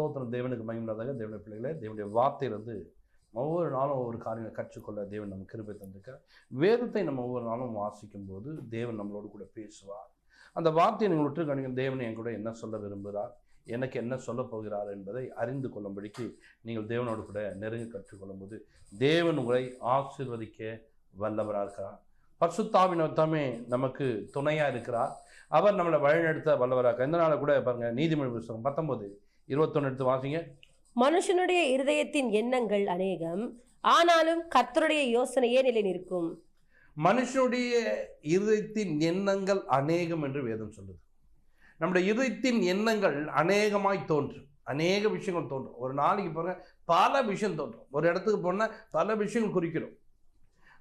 ஸ்தோத்திரம். தேவனுக்கு மகிமையாக தேவனுடைய பிள்ளைகளே, தேவனுடைய வார்த்தையிலிருந்து ஒவ்வொரு நாளும் ஒவ்வொரு காரியங்களை கற்றுக்கொள்ள தேவன் நம்ம கிருபை தந்திருக்கார். வேதத்தை நம்ம ஒவ்வொரு நாளும் வாசிக்கும் போது தேவன் நம்மளோடு கூட பேசுவார். அந்த வார்த்தையை நீங்கள் விட்டு கணிங்க. தேவன் என் கூட என்ன சொல்ல விரும்புகிறார், எனக்கு என்ன சொல்ல போகிறார் என்பதை அறிந்து கொள்ளும்படிக்கு நீங்கள் தேவனோடு கூட நெருங்கி கற்றுக்கொள்ளும் போது தேவன் உங்களை ஆசீர்வதிக்க வல்லவராக இருக்கிறார். பரிசுத்தாவினத்தாமே நமக்கு துணையாக இருக்கிறார். அவர் நம்மளை வழிநடத்த வல்லவராக. இந்த நாளை கூட பாருங்க, நீதிமொழி புத்தகம் 19:21 எடுத்து வாசிங்க. மனுஷனுடைய இருதயத்தின் எண்ணங்கள் அநேகம், ஆனாலும் கர்த்தருடைய யோசனையே நிலை நிற்கும். மனுஷனுடைய இருதயத்தின் எண்ணங்கள் அநேகம் என்று வேதம் சொல்லுது. நம்முடைய இருதயத்தின் எண்ணங்கள் அநேகமாய் தோன்றும். அநேக விஷயங்கள் தோன்றும். ஒரு நாளைக்கு பாருங்க, பல விஷயம் தோன்றும். ஒரு இடத்துக்கு போனால் பல விஷயங்கள் குறிக்கிறோம்.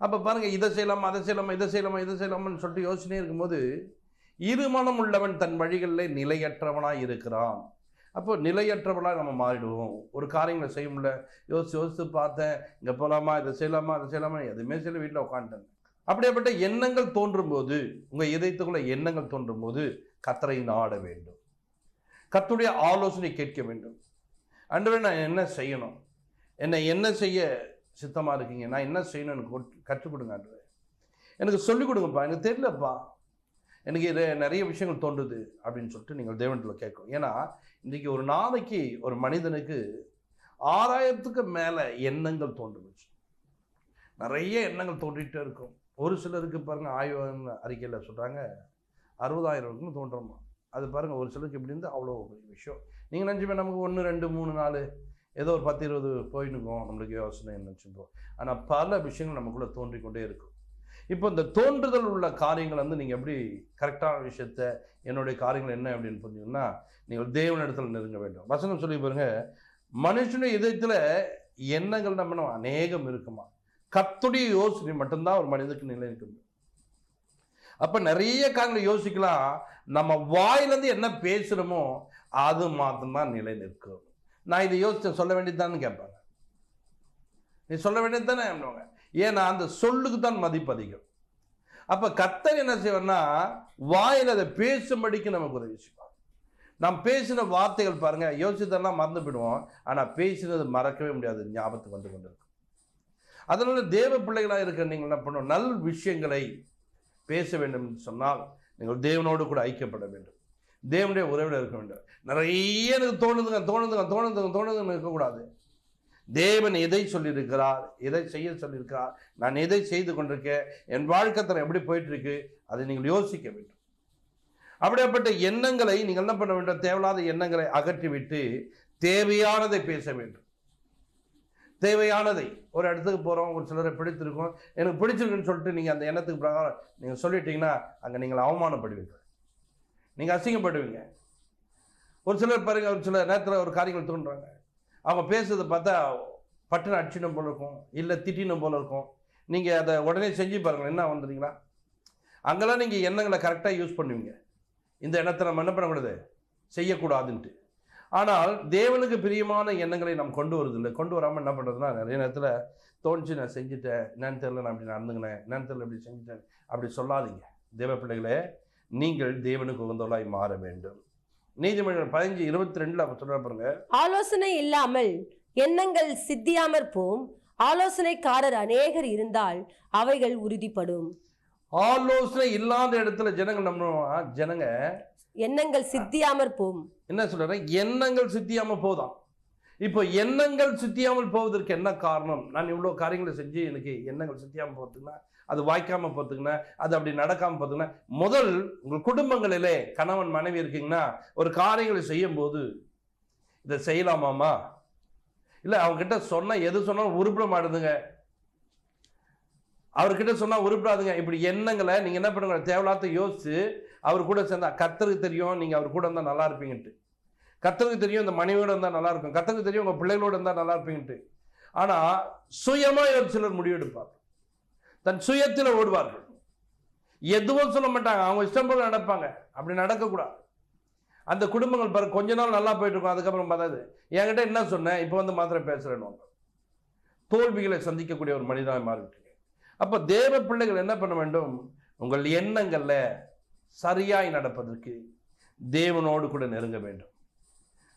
அப்போ பாருங்க, இதை செய்யலாமா, அதை செய்யலாமா, இதை செய்யலாமா, இதை செய்யலாமான்னு சொல்லிட்டு யோசனையே இருக்கும்போது, இருமனம் உள்ளவன் தன் வழிகளில் நிலையற்றவனாய் இருக்கிறான். அப்போ நிலையற்றவனாக நம்ம மாறிடுவோம். ஒரு காரியங்களை செய்ய முடியல, யோசித்து பார்த்தேன், இங்கே போகலாமா, இதை செய்யலாமா, அதை செய்யலாமா, எதுவுமே செய்யல, வீட்டில் உட்காந்துட்டேன். அப்படியேப்பட்ட எண்ணங்கள் தோன்றும் போது, உங்கள் இதயத்துக்குள்ள எண்ணங்கள் தோன்றும் போது கர்த்தரை நாட வேண்டும். கர்த்தருடைய ஆலோசனை கேட்க வேண்டும். ஆண்டவரே, நான் என்ன செய்யணும், என்ன செய்ய சித்தமாக இருக்கீங்க, நான் என்ன செய்யணும், எனக்கு கற்றுக் கொடுங்க ஆண்டவரே, எனக்கு சொல்லிக் கொடுங்கப்பா, எனக்கு தெரியலப்பா, எனக்கு இது நிறைய விஷயங்கள் தோன்றுது அப்படின்னு சொல்லிட்டு நீங்கள் தேவனிடத்தில் கேட்கும். ஏன்னா இன்றைக்கி ஒரு நாளைக்கு ஒரு மனிதனுக்கு 6000க்கு மேலே எண்ணங்கள் தோன்றுச்சு. நிறைய எண்ணங்கள் தோன்றிகிட்டே இருக்கும். ஒரு சிலருக்கு பாருங்கள், ஆய்வு அறிக்கையில் சொல்கிறாங்க 60,000 தோன்றுமா. அது பாருங்கள், ஒரு சிலருக்கு இப்படி இருந்து அவ்வளோ விஷயம். நீங்கள் நினச்சிப்பேன் நமக்கு 1, 2, 3, 4 ஏதோ ஒரு 10, 20 போயிட்டுருக்கோம், நம்மளுக்கு யோசனை நினச்சிப்போம். ஆனால் பல விஷயங்கள் நமக்குள்ளே தோன்றிக்கொண்டே இருக்கும். இப்போ இந்த தோன்றுதல் உள்ள காரியங்கள் வந்து நீங்கள் எப்படி கரெக்டான விஷயத்த, என்னுடைய காரியங்கள் என்ன அப்படின்னு புரிஞ்சுங்கன்னா, நீங்கள் தேவனிடத்தில் நெருங்க வேண்டும். வசனம் சொல்லி பாருங்க, மனுஷனுடைய இதயத்தில் எண்ணங்கள் நம்ம அநேகம் இருக்குமா, கர்த்தருடைய யோசனை மட்டும்தான் ஒரு மனிதனுக்கு நிலை நிற்கும். அப்போ நிறைய காரியங்களை யோசிக்கலாம், நம்ம வாயிலேருந்து என்ன பேசுகிறோமோ அது மாத்திரம்தான் நிலை நிற்கும். நான் இதை யோசித்து சொல்ல வேண்டியதுதான்னு கேட்பாங்க. நீ சொல்ல வேண்டியது தானே அப்படிவாங்க. ஏன்னா அந்த சொல்லுக்கு தான் மதிப்பு அதிகம். அப்போ கர்த்தர் என்ன செய்வார்னா, வாயில் அதை பேசும்படிக்கு நமக்கு உதவி செய்வார். நாம் பேசின வார்த்தைகள் பாருங்க, யோசித்தெல்லாம் மறந்து போயிடுவோம், ஆனால் பேசினது மறக்கவே முடியாது, ஞாபகத்துக்கு வந்து கொண்டு இருக்கும். அதனால தேவ பிள்ளைகளாக இருக்க நீங்கள் என்ன பண்ணணும், நல் விஷயங்களை பேச வேண்டும் என்று சொன்னால் நீங்கள் தேவனோடு கூட ஐக்கியப்பட வேண்டும், தேவனுடைய உறவில் இருக்க வேண்டும். நிறைய எனக்கு தோணுதுன்னு இருக்கக்கூடாது. தேவன் எதை சொல்லியிருக்கிறார், எதை செய்ய சொல்லியிருக்கிறார், நான் எதை செய்து கொண்டிருக்கேன், என் வாழ்க்கைத்தரம் எப்படி போயிட்டு இருக்கு, அதை நீங்கள் யோசிக்க வேண்டும். அப்படிப்பட்ட எண்ணங்களை நீங்கள் என்ன பண்ண வேண்டும், தேவையில்லாத எண்ணங்களை அகற்றிவிட்டு தேவையானதை பேச வேண்டும். தேவையானதை, ஒரு இடத்துக்கு போகிறோம், ஒரு சிலரை பிடித்திருக்கும், எனக்கு பிடிச்சிருக்குன்னு சொல்லிட்டு நீங்கள் அந்த எண்ணத்துக்கு பிரகாரம் நீங்கள் சொல்லிட்டீங்கன்னா அங்கே நீங்கள் அவமானப்படுவீங்க, நீங்கள் அசிங்கப்படுவீங்க. ஒரு சிலர் பாருங்க, ஒரு சில நேரத்தில் ஒரு காரியங்கள் தோன்றாங்க, அவங்க பேசுறதை பார்த்தா பட்டுன்னு அடிச்சிடும் போல இருக்கும், இல்லை திட்டினும் போல இருக்கும். நீங்கள் அதை உடனே செஞ்சு பாருங்கள், என்ன வந்துடுறீங்களா. அங்கெல்லாம் நீங்கள் எண்ணங்களை கரெக்டாக யூஸ் பண்ணுவீங்க. இந்த எண்ணத்தை நம்ம என்ன பண்ணக்கூடாது, செய்யக்கூடாதுன்ட்டு. ஆனால் தேவனுக்கு பிரியமான எண்ணங்களை நாம் கொண்டு வருதில்லை. கொண்டு வராமல் என்ன பண்ணுறதுன்னா, நிறைய நேரத்தில் தோணுச்சு, நான் செஞ்சுட்டேன், என்னன்னு தெரியல, நான் அப்படி நடந்துங்கினேன், என்னன்னு தெரியல, இப்படி செஞ்சுட்டேன், அப்படி சொல்லாதீங்க. தேவ பிள்ளைகளே, நீங்கள் தேவனுக்கு உகந்தவர்களாய் மாற வேண்டும். நீதிமொழிகள் 15:22 அப்ப சொல்ற பாருங்க, ஆலோசனை இல்லாமல் எண்ணங்கள் சித்தியாமற் போம், ஆலோசனைக்காரர் அநேகர் இருந்தால் அவைகள் உறுதிப்படும். ஆலோசனை இல்லாத இடத்துல ஜனங்க எண்ணங்கள் சித்தியாமற் போம். என்ன சொல்ற, எண்ணங்கள் சித்தியாம போதாம். இப்போ எண்ணங்கள் சித்தியாமல் போவதற்கு என்ன காரணம், நான் இவ்வளோ காரியங்களை செஞ்சு எனக்கு எண்ணங்கள் சித்தியாமல் போகிறதுக்குன்னா, அது வாய்க்காமல் போகிறதுக்குன்னா, அது அப்படி நடக்காமல் போகிறதுக்குன்னா, முதல் உங்கள் குடும்பங்களிலே கணவன் மனைவி இருக்கீங்கன்னா, ஒரு காரியங்களை செய்யும் போது இதை செய்யலாமாமா, இல்லை அவங்ககிட்ட சொன்னால் எது சொன்னாலும் உருப்பிட மாட்டுதுங்க, அவர்கிட்ட சொன்னால் உருப்பிடாதுங்க, இப்படி எண்ணங்களை நீங்கள் என்ன பண்ணுங்க, தேவையில்லாத யோசிச்சு அவர் கூட சேர்ந்தா, கர்த்தருக்கு தெரியும் நீங்கள் அவர் கூட இருந்தால் நல்லா இருப்பீங்கன்ட்டு, கர்த்தருக்கு தெரியும் இந்த மனைவியோட இருந்தால் நல்லா இருக்கும், கர்த்தருக்கு தெரியும் உங்கள் பிள்ளைகளோடு இருந்தால் நல்லா இருப்பீங்கன்ட்டு. ஆனால் சுயமாக ஒரு சிலர் முடிவெடுப்பார், தன் சுயத்தில் ஓடுவார்கள், எதுவும் சொல்ல மாட்டாங்க, அவங்க இஷ்டம் போல நடப்பாங்க. அப்படி நடக்கக்கூடாது. அந்த குடும்பங்கள் பாரு, கொஞ்ச நாள் நல்லா போயிட்டு இருக்கும், அதுக்கப்புறம் பார்த்தாது என்கிட்ட என்ன சொன்னேன், இப்போ வந்து மாத்திரம் பேசுகிறேன்னு தோல்விகளை சந்திக்கக்கூடிய ஒரு மனிதனாக மாறிவிட்டு. அப்போ தேவ பிள்ளைகள் என்ன பண்ண வேண்டும், உங்கள் எண்ணங்களில் சரியாய் நடப்பதற்கு தேவனோடு கூட நெருங்க வேண்டும்.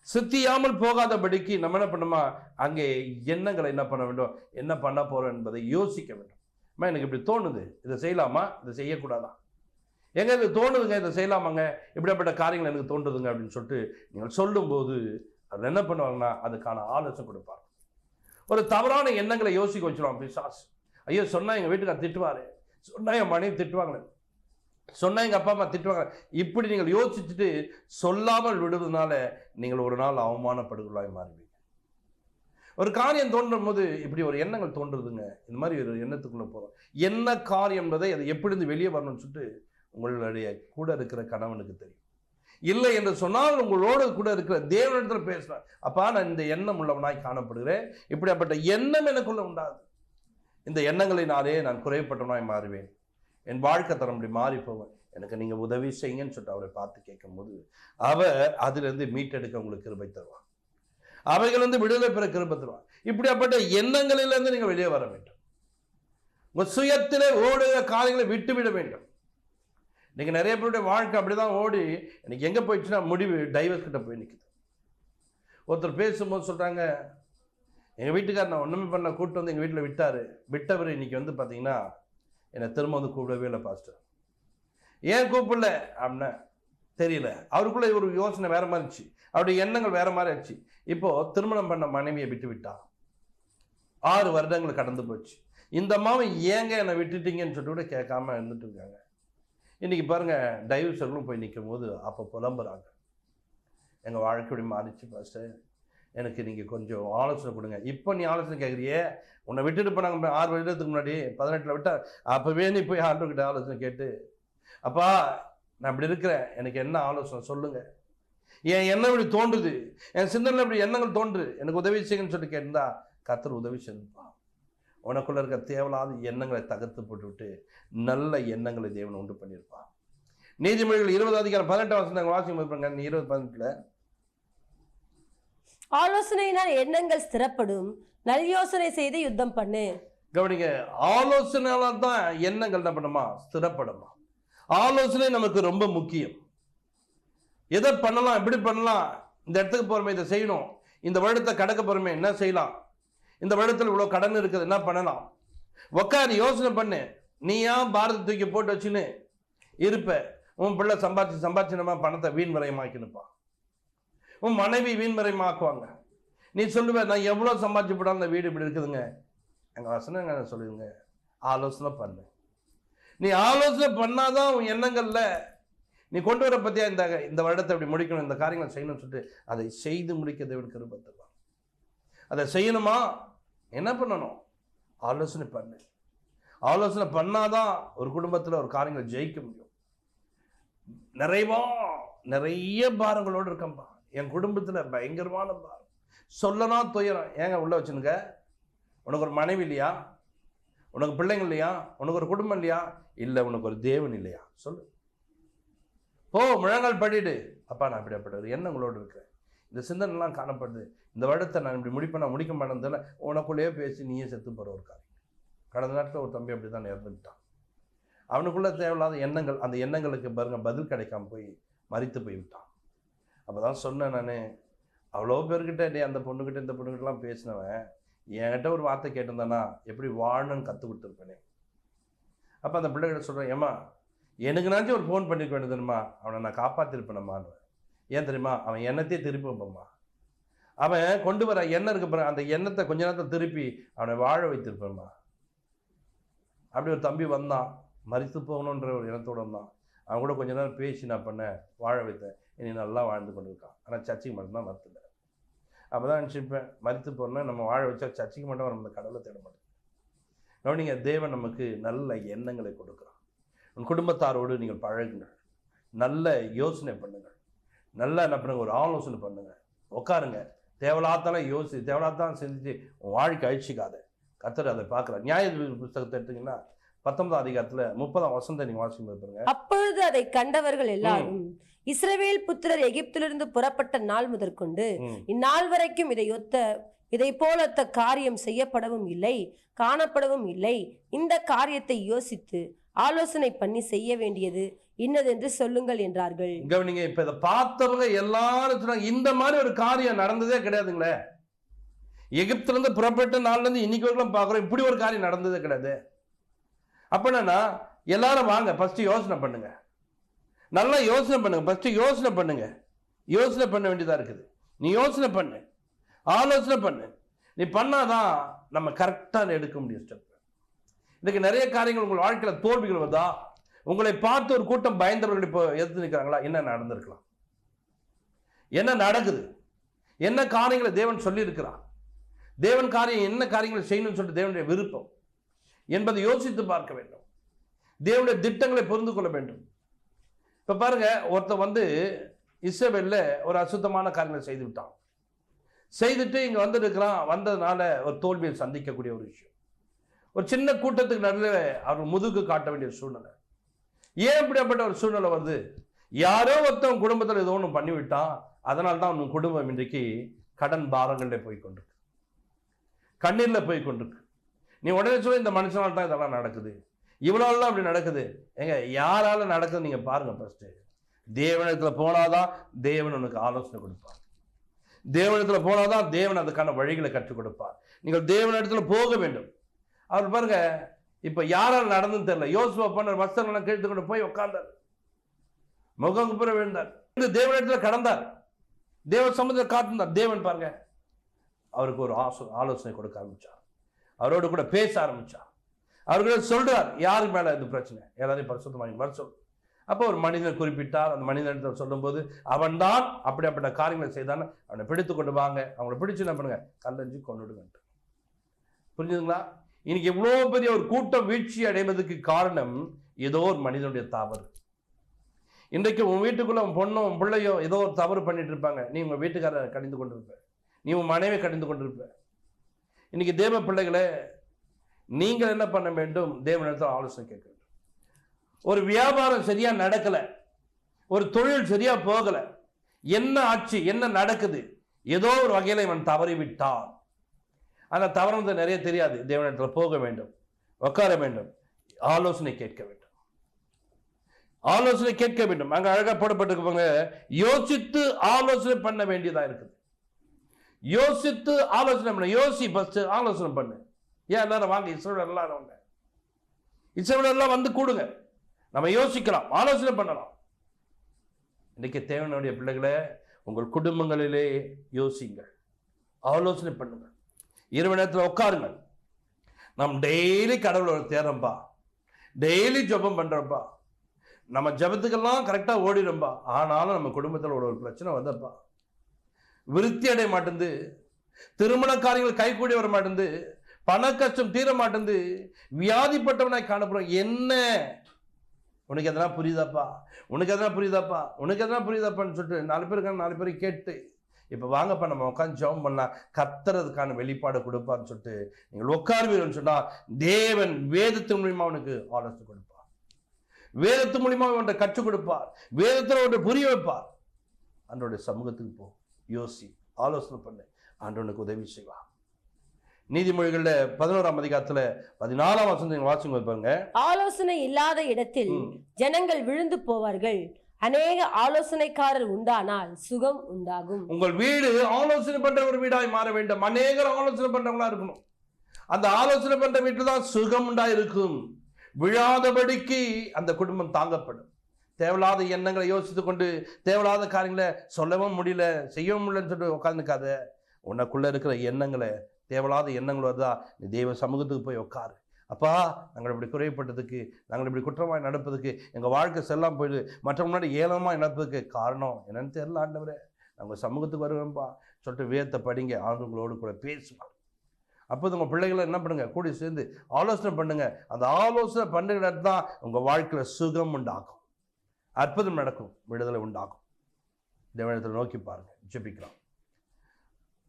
சித்தியாமல் போகாதபடிக்கு நம்ம என்ன பண்ணுமா, அங்கே எண்ணங்களை என்ன பண்ண வேண்டும், என்ன பண்ண போறோம் என்பதை யோசிக்க வேண்டும். எனக்கு இப்படி தோணுது, இதை செய்யலாமா, இதை செய்யக்கூடாதா, எங்க இது தோணுதுங்க, இதை செய்யலாமாங்க, இப்படிப்பட்ட காரியங்கள் எனக்கு தோன்றுதுங்க அப்படின்னு சொல்லிட்டு நீங்கள் சொல்லும்போது அது என்ன பண்ணுவாங்கன்னா அதுக்கான ஆலோசனை கொடுப்பாங்க. ஒரு தவறான எண்ணங்களை யோசிக்க வச்சிருவாங்க பிசாசு. ஐயோ சொன்னா எங்க வீட்டுக்காரர் திட்டுவாரு, சொன்னா என் மனைவி திட்டுவாங்களே, சொன்னா எங்க அப்பா அம்மா திட்டுவாங்க, இப்படி நீங்கள் யோசிச்சுட்டு சொல்லாமல் விடுவதனால நீங்கள் ஒரு நாள் அவமானப்படுவர்களாய் மாறுவீங்க. ஒரு காரியம் தோன்றும் போது இப்படி ஒரு எண்ணங்கள் தோன்றுதுங்க, இந்த மாதிரி ஒரு எண்ணத்துக்குள்ள போறோம். என்ன காரியம் என்பதை அது எப்படி இருந்து வெளியே வரணும்னு சொல்லிட்டு உங்களுடைய கூட இருக்கிற கணவனுக்கு தெரியும். இல்லை என்று சொன்னால் உங்களோடு கூட இருக்கிற தேவனிடத்தில் பேசுறேன், அப்பா நான் இந்த எண்ணம் உள்ளவனாய் காணப்படுகிறேன், இப்படிப்பட்ட எண்ணம் எனக்குள்ள உண்டாது, இந்த எண்ணங்களினாலே நான் குறைப்பட்டவனாய் மாறுவேன், என் வாழ்க்கை தரம் இப்படி மாறி போவேன், எனக்கு நீங்க உதவி செய்யுங்கன்னு சொல்லிட்டு அவரை பார்த்து கேட்கும்போது அவர் அதிலிருந்து மீட்டெடுக்க உங்களுக்கு கிருபை தருவார், அவைகளிலிருந்து விடுதலை பெற கிருபை தருவார். இப்படிப்பட்ட எண்ணங்களிலிருந்து நீங்க வெளியே வர வேண்டும். உங்க சுயத்திலே ஓடுகிற காரியங்களை விட்டுவிட வேண்டும். இன்னைக்கு நிறைய பேருடைய வாழ்க்கை அப்படிதான் ஓடி எனக்கு எங்க போயிடுச்சுன்னா முடிவு டைவர்ஸ் கிட்ட போய் நிற்குது. ஒருத்தர் பேசும்போது சொல்றாங்க, எங்க வீட்டுக்காரர் நான் ஒண்ணுமே பண்ண கூப்பிட்டு வந்து எங்க வீட்டில் விட்டாரு, விட்டவர் இன்னைக்கு வந்து பாத்தீங்கன்னா என்னை திரும்ப வந்து கூப்பிடவே இல்லை பாஸ்டர், ஏன் கூப்பிடல அப்படின்னா தெரியல. அவருக்குள்ள ஒரு யோசனை வேற மாதிரி இருந்துச்சு, அவருடைய எண்ணங்கள் வேற மாதிரி ஆச்சு. இப்போ திருமணம் பண்ண மனைவியை விட்டு விட்டா 6 வருடங்கள் கடந்து போச்சு. இந்த அம்மாவை ஏங்க என்னை விட்டுட்டீங்கன்னு சொல்லிட்டு கூட கேட்காம இருந்துட்டு இருக்காங்க. இன்னைக்கு பாருங்க டைவர்ஸர்களும் போய் நிற்கும் போது அப்போ புலம்புறாங்க, எங்கள் வாழ்க்கை மாறிச்சு பாஸ்டர், எனக்கு நீங்கள் கொஞ்சம் ஆலோசனை கொடுங்க. இப்போ நீ ஆலோசனை கேட்குறியே, உன்னை விட்டுட்டு போனாங்க 6 வருடத்துக்கு முன்னாடி 18ல் விட்டா, அப்போவே நீ போய் ஆண்டவர்கிட்ட ஆலோசனை கேட்டு, அப்பா நான் இப்படி இருக்கிறேன், எனக்கு என்ன ஆலோசனை சொல்லுங்க, என் எண்ணம் இப்படி தோன்றுது, என் சிந்தனையில் இப்படி எண்ணங்கள் தோன்று, எனக்கு உதவி செய்யுங்கன்னு சொல்லிட்டு கேட்டிருந்தா கர்த்தர் உதவி செஞ்சுப்பா. உனக்குள்ள இருக்க தேவையில்லாத எண்ணங்களை தகர்த்து போட்டுவிட்டு நல்ல எண்ணங்களை தேவன் உண்டு பண்ணியிருப்பான். நீதிமொழிகள் 20:18 வாசிக்கும் 20:18 ஆலோசனையினால் எண்ணங்கள் ஸ்திரப்படும், நல் யோசனை செய்து யுத்தம் பண்ணு. கவனிங்க, ஆலோசனையால தான் எண்ணங்கள் என்ன பண்ணுமா, ஸ்திரப்படுமா. ஆலோசனை நமக்கு ரொம்ப முக்கியம். எதை பண்ணலாம், எப்படி பண்ணலாம், இந்த இடத்துக்கு போறோமே இதை செய்யணும், இந்த வருடத்தை கடக்க போறோமே என்ன செய்யலாம், இந்த வருடத்தில் இவ்வளோ கடன் இருக்குது என்ன பண்ணலாம், உக்காந்து யோசனை பண்ணு. நீ ஏன் பாரத தூக்கி போட்டு வச்சுன்னு இருப்ப, உன் பிள்ளை சம்பாதிச்சு நம்ம பணத்தை வீண் விரயமாக்கினுப்பா, உன் மனைவி வீண் விரயமாக்குவாங்க. நீ சொல்லுவ நான் எவ்வளோ சம்பாதிச்சு போட்டாலும் இந்த வீடு இப்படி இருக்குதுங்க. எங்கள் வசனங்க சொல்லுங்க, ஆலோசனை பண்ணு. நீ ஆலோசனை பண்ணாதான் உன் எண்ணங்கள்ல நீ கொண்டு வர பத்தியா இந்த வருடத்தை இப்படி முடிக்கணும், இந்த காரியங்களை செய்யணும்னு சொல்லிட்டு அதை செய்து முடிக்க தேவன் கிருபை தருவார். அதை செய்யணுமா, என்ன பண்ணணும், ஆலோசனை பண்ணு. ஆலோசனை பண்ணாதான் ஒரு குடும்பத்தில் ஒரு காரியங்களை ஜெயிக்க முடியும். நிறைய பாரங்களோடு இருக்கம்பா, என் குடும்பத்தில் பயங்கரமான பாரம், சொல்லனா துயரம். ஏங்க உள்ள வச்சுனுங்க, உனக்கு ஒரு மனைவி இல்லையா, உனக்கு பிள்ளைங்க இல்லையா, உனக்கு ஒரு குடும்பம் இல்லையா, இல்லை உனக்கு ஒரு தேவன் இல்லையா, சொல்லு, போ முழங்கால் படிடு, அப்பா நான் இப்படிப்பட்ட எண்ணங்களோடு இருக்கிறேன், இந்த சிந்தனைலாம் காணப்படுது, இந்த வருடத்தை நான் இப்படி முடிக்க மாட்டேன், உனக்குள்ளேயே பேசி நீயே செத்து போகிற ஒரு காரியம். கடந்த நாட்டில் ஒரு தம்பி அப்படி தான் இறந்துட்டான். அவனுக்குள்ள தேவையில்லாத எண்ணங்கள், அந்த எண்ணங்களுக்கு பாருங்க பதில் கிடைக்காம போய் மரித்து போய் விட்டான். அப்போ தான் சொன்னேன் நான், அவ்வளோ பேர்கிட்ட நீ அந்த பொண்ணுக்கிட்ட இந்த பொண்ணுக்கிட்டலாம் பேசினவன் என்கிட்ட ஒரு வார்த்தை கேட்டிருந்தானா எப்படி வாழணும்னு கற்றுக் கொடுத்துருப்பேனே. அப்போ அந்த பிள்ளைகிட்ட சொல்கிறேன், ஏம்மா எனக்கு நாச்சும் ஒரு ஃபோன் பண்ணிக்க வேண்டியதுமா, அவனை நான் காப்பாற்றிருப்பேனம்மான்னு. ஏன் தெரியுமா, அவன் எண்ணத்தையே திருப்பி வைப்பம்மா, அவன் கொண்டு வர எண்ணம் இருக்க பாரு, அந்த எண்ணத்தை கொஞ்ச நேரத்தை திருப்பி அவனை வாழ வைத்திருப்பேம்மா. அப்படி ஒரு தம்பி வந்தான், மரித்து போகணுன்ற ஒரு எண்ணத்தோடு வந்தான். அவன் கூட கொஞ்ச நேரம் பேசி நான் பண்ணேன், வாழ வைத்தேன், இனி நல்லா வாழ்ந்து கொண்டு இருக்கான். ஆனால் சர்ச்சைக்கு மட்டும்தான் மறுத்துல. அப்போ தான் நினச்சிப்பேன், மரித்து போனா நம்ம வாழ வச்சா சர்ச்சைக்கு மட்டும் நம்ம கடவுளை தேட மாட்டோம். கவனிங்க, தேவன் நமக்கு நல்ல எண்ணங்களை கொடுக்குறான். உன் குடும்பத்தாரோடு நீங்கள் பழகுங்கள், நல்ல யோசனை பண்ணுங்கள், நல்லா என்ன பண்ணுங்க, ஒரு ஆலோசனை பண்ணுங்க, உட்காருங்க, தேவையில்லாத்தாலும் யோசி, தேவையில்லாத்தான் செஞ்சு உன் வாழ்க்கை அழிச்சிக்காத. கர்த்தர் அதை பார்க்குறார். நியாயாதிபதி புத்தகத்தை எடுத்தீங்கன்னா 19ஆம் அதிகாரத்துல 30ஆம் வசனத்தை நீங்க வாசிக்கும் பாருங்க. அப்பொழுது அதை கண்டவர்கள் எல்லாரும், இஸ்ரவேல் புத்திரர் எகிப்திலிருந்து புறப்பட்ட நாள் முதற்கொண்டு இந்நாள் வரைக்கும் இதை போலத்த காரியம் செய்யப்படவும் இல்லை, காணப்படவும் இல்லை. இந்த காரியத்தை யோசித்து ஆலோசனை பண்ணி செய்ய வேண்டியது இன்னதென்று சொல்லுங்கள் என்றார்கள். கவனிங்க, இப்ப இதை பார்த்தவங்க எல்லாரும் சொன்னாங்க, இந்த மாதிரி ஒரு காரியம் நடந்ததே கிடையாதுங்களே. எகிப்துல இருந்து புறப்பட்ட நாள்ல இருந்து இன்னைக்கு வரைக்கும் பார்க்கிறோம், இப்படி ஒரு காரியம் நடந்ததே கிடையாது. அப்ப என்னன்னா, எல்லாரும் வாங்க ஃபர்ஸ்ட் யோசனை பண்ணுங்க, நல்லா யோசனை பண்ணுங்க, ஃபர்ஸ்ட் யோசனை பண்ணுங்க. யோசனை பண்ண வேண்டியதா இருக்குது. நீ யோசனை பண்ணு, ஆலோசனை பண்ணு. நீ பண்ணாதான் நம்ம கரெக்டா எடுக்க முடியும் ஸ்டெப். இன்னைக்கு நிறைய காரியங்கள் உங்கள் வாழ்க்கையில தோல்விகள் வருதா? உங்களை பார்த்து ஒரு கூட்டம் பயந்தவர்கள் இப்போ எதிர்த்து நிற்கிறாங்களா? என்ன நடந்திருக்கலாம்? என்ன நடக்குது? என்ன காரியங்களை தேவன் சொல்லி இருக்கிறார்? தேவன் காரியம் என்ன காரியங்களை செய்யணும்னு சொல்லிட்டு தேவனுடைய விருப்பம் என்பதை யோசித்து பார்க்க வேண்டும். தேவனுடைய திட்டங்களை புரிந்து கொள்ள வேண்டும். இப்ப பாருங்க, ஒருத்தர் இஸ்ரவேல்ல ஒரு அசுத்தமான காரியங்களை செய்து விட்டான். செய்துட்டு இங்க வந்திருக்கிறான். வந்ததுனால ஒரு தோல்வியை சந்திக்கக்கூடிய ஒரு விஷயம். ஒரு சின்ன கூட்டத்துக்கு நடுவில் அவர் முதுகு காட்ட வேண்டிய சூழ்நிலை. ஏன் இப்படிப்பட்ட ஒரு சூழ்நிலை வருது? யாரோ ஒருத்தவன் குடும்பத்தில் ஏதோ ஒன்று பண்ணிவிட்டான். அதனால தான் உன் குடும்பம் இன்றைக்கு கடன் பாரங்களில் போய் கொண்டிருக்கு, கண்ணீரில் போய் கொண்டிருக்கு. நீ உடனே சொல்ல, இந்த மனுஷனால் தான் இதெல்லாம் நடக்குது, இவ்வளோலாம் அப்படி நடக்குது. ஏங்க, யாரால நடக்குது நீங்க பாருங்க. ஃபர்ஸ்ட் தேவனிடத்துல போனாதான் தேவன் உனக்கு ஆலோசனை கொடுப்பார். தேவனிடத்துல போனாதான் தேவன் அதுக்கான வழிகளை கற்றுக் கொடுப்பார். நீங்கள் தேவனிடத்துல போக வேண்டும். அவர் பாருங்க, இப்ப யாரால் நடந்துன்னு தெரியல. யோசுவா பண்ண வஸ்திரம் கேட்டு கொண்டு போய் உட்கார்ந்தார், முகம் குப்புற விழுந்தார், தேவனிடத்துல கடந்தார், தேவ சமுதிரத்தை காட்டினார். தேவன் பாருங்க அவருக்கு ஒரு ஆலோசனை கொடுக்க ஆரம்பிச்சார், அவரோடு கூட பேச ஆரம்பிச்சார். அவர்கிட்ட சொல்றார், யாருக்கு மேல இது பிரச்சனை, எல்லாரையும் பரிசுத்தமாக வர சொல். அப்போ ஒரு மனிதன் குறிப்பிட்டார். அந்த மனிதன் சொல்லும் போது, அவன் தான் அப்படிப்பட்ட காரியங்களை செய்தான், அவனை பிடித்து கொண்டு வாங்க, அவங்களை பிடிச்சு என்ன பண்ணுங்க, கல்லஞ்சி கொண்டுடுங்க. புரிஞ்சுதுங்களா? இன்னைக்கு இவ்வளவு பெரிய ஒரு கூட்டம் வீழ்ச்சி அடைவதற்கு காரணம் ஏதோ ஒரு மனிதனுடைய தவறு. இன்றைக்கு உன் வீட்டுக்குள்ள உன் பொண்ணோ உன் பிள்ளையோ ஏதோ ஒரு தவறு பண்ணிட்டு இருப்பாங்க. நீ உங்க வீட்டுக்காரரை கடிந்து கொண்டிருப்ப, நீ உன் மனைவி கடிந்து கொண்டிருப்ப. இன்னைக்கு தேவ பிள்ளைகளை நீங்கள் என்ன பண்ண வேண்டும்? தேவனிடத்தில் ஆலோசனை கேட்க வேண்டும். ஒரு வியாபாரம் சரியா நடக்கல, ஒரு தொழில் சரியா போகல, என்ன ஆட்சி என்ன நடக்குது, ஏதோ ஒரு வகையில இவன் தவறிவிட்டான். அந்த தவறு நிறைய தெரியாது. தேவனிடத்தில் போக வேண்டும், உட்கார வேண்டும், ஆலோசனை கேட்க வேண்டும், ஆலோசனை கேட்க வேண்டும். அங்க அழகா போடப்பட்டிருப்பாங்க, யோசித்து ஆலோசனை பண்ண வேண்டியதா இருக்குது. யோசித்து ஆலோசனை பண்ண, யோசி ஃபர்ஸ்ட், ஆலோசனை பண்ணு. ஏன் எல்லாரும் வாங்க, இஸ்ரவேல் எல்லாரும் வாங்க, இஸ்ரவேல் எல்லாம் வந்து கூடுங்க, நம்ம யோசிக்கலாம், ஆலோசனை பண்ணலாம். இன்னைக்கு தேவனுடைய பிள்ளைகளை உங்கள் குடும்பங்களிலே யோசிங்கள், ஆலோசனை பண்ணுங்கள், இரவு நேரத்தில் உட்காருங்கள். நாம் டெய்லி கடவுளோட தேடுறோம்பா, டெய்லி ஜெபம் பண்றோம்பா, நம்ம ஜெபத்துக்கெல்லாம் கரெக்டா ஓடிடும்பா. ஆனாலும் நம்ம குடும்பத்தில் ஒரு பிரச்சனை வந்தப்பா, விருத்தி அடைய மாட்டேந்து, திருமண காரியங்கள் கைகூடி வர மாட்டேந்து, பண கஷ்டம் தீர மாட்டேந்து, வியாதிப்பட்டவனாய் காணப்படுறோம். என்ன உனக்கு எதனா புரியுதாப்பா, உனக்கு எதனா புரியுதாப்பா, உனக்கு எதனா புரியுதாப்பான்னு சொல்லிட்டு 4 பேருக்கு 4 பேரை கேட்டு, இப்போ வாங்கப்பா நம்ம உட்காந்து ஜெபம் பண்ணா கர்த்தரதுக்கான வெளிப்பாடு கொடுப்பான்னு சொல்லிட்டு நீங்கள் உட்காருவீர்கள் சொன்னா, தேவன் வேதத்தின் மூலியமா அவனுக்கு ஆலோசனை கொடுப்பார், வேதத்து மூலியமா அவன்கிட்ட கற்றுக் கொடுப்பார், வேதத்தில் அவன்கிட்ட புரிய வைப்பார். அன்றோடைய சமூகத்துக்கு போ, யோசி, ஆலோசனை பண்ணு, ஆண்டவனுக்கு உதவி செய்வார். நீதிமொழிகள்ல 11ஆம் அதிகாரத்துல 14ஆம் வசனத்தை வாசிங்க பாருங்க. ஆலோசனை இல்லாத இடத்தில் ஜனங்கள் விழுந்து போவார்கள், அநேக ஆலோசனைக்காரர் உண்டானால் சுகம் உண்டாகும். உங்கள் வீடு ஆலோசனை பண்ற ஒரு வீடாய் மாற வேண்டும். அநேகர் ஆலோசனை பண்றவங்களா இருக்கணும். அந்த ஆலோசனை பண்ற வீட்டில் தான் சுகம் உண்டா இருக்கும். விழாதபடிக்கு அந்த குடும்பம் தாங்கப்படும். தேவையில்லாத எண்ணங்களை யோசித்துக் கொண்டு தேவையில்லாத காரியங்களை சொல்லவும் முடியல, செய்யவும் முடியலன்னு சொல்லிட்டு உட்காந்துக்காத. உனக்குள்ள இருக்கிற எண்ணங்களை, தேவையில்லாத எண்ணங்கள் வருதா, நீ தெய்வ சமூகத்துக்கு போய் உட்காரு. அப்பா, நாங்கள் இப்படி குறைப்பட்டதுக்கு, நாங்கள் இப்படி குற்றமாய் நடப்பதுக்கு, எங்கள் வாழ்க்கை செல்லாமல் போயிடுது, மற்ற முன்னாடி ஏலமாக நடப்பதுக்கு காரணம் என்னன்னு தெரியல ஆண்டவரே, நாங்கள் சமூகத்துக்கு வருவேன்ப்பா சொல்லிட்டு வேதத்தை படிங்க, ஆண்டவங்களோடு கூட பேசுவாங்க. அப்போது உங்கள் பிள்ளைகளை என்ன பண்ணுங்க, கூடி சேர்ந்து ஆலோசனை பண்ணுங்க. அந்த ஆலோசனை பண்ணுற தான் உங்கள் வாழ்க்கையில் சுகம் உண்டாகும், அற்புதம் நடக்கும், விடுதலை உண்டாகும். தேவனிடத்தில் நோக்கி பாருங்க, ஜெபிக்கலாம்.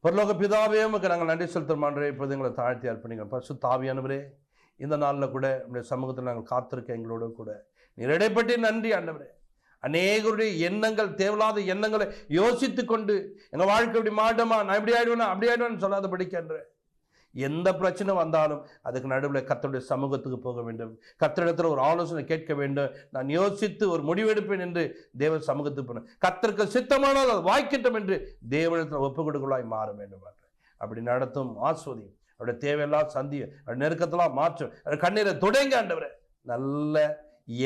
பரலோக பிதாவே, உமக்கு நாங்கள் நன்றி செலுத்துறோம். இப்போது எங்களை தாழ்த்தி அர்ப்பணிக்கிறோம். பரிசுத்த ஆவியானவரே, இந்த நாளில் கூட நம்முடைய சமூகத்தில் நாங்கள் காத்திருக்க எங்களோட கூட நீர் இடைப்பட்டு நன்றி ஆண்டவரே. அநேகருடைய எண்ணங்கள், தேவையில்லாத எண்ணங்களை யோசித்து கொண்டு எங்கள் வாழ்க்கை இப்படி மாட்டோமா, நான் இப்படி ஆயிடுவேனா அப்படி ஆயிடுவேன்னு சொல்லாத படிக்கின்ற எந்த பிரச்சனை வந்தாலும் அதுக்கு நடுவில் கர்த்தருடைய சமூகத்துக்கு போக வேண்டும், கர்த்தரிடத்தில் ஒரு ஆலோசனை கேட்க வேண்டும், நான் யோசித்து ஒரு முடிவெடுப்பேன் என்று தேவ சமூகத்துக்கு போகணும், கர்த்தருக்கு சித்தமானால் அது வாய்க்கட்டும் என்று தேவனிடத்தில் ஒப்பு கொடுக்கலாய் மாற வேண்டும். அப்படி நடத்தும் ஆஸ்வதியும் அவருடைய தேவையெல்லாம் சந்தியும் அவருடைய நெருக்கத்தெல்லாம் மாற்றும், கண்ணீரை தொடங்க ஆண்டவரே, நல்ல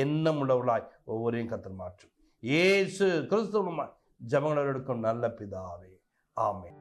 எண்ணம் உள்ளவர்களாய் ஒவ்வொருவரையும் கர்த்தர் மாற்றும். இயேசு கிறிஸ்துவ ஜெபங்களோடு நல்ல பிதாவே, ஆமென்.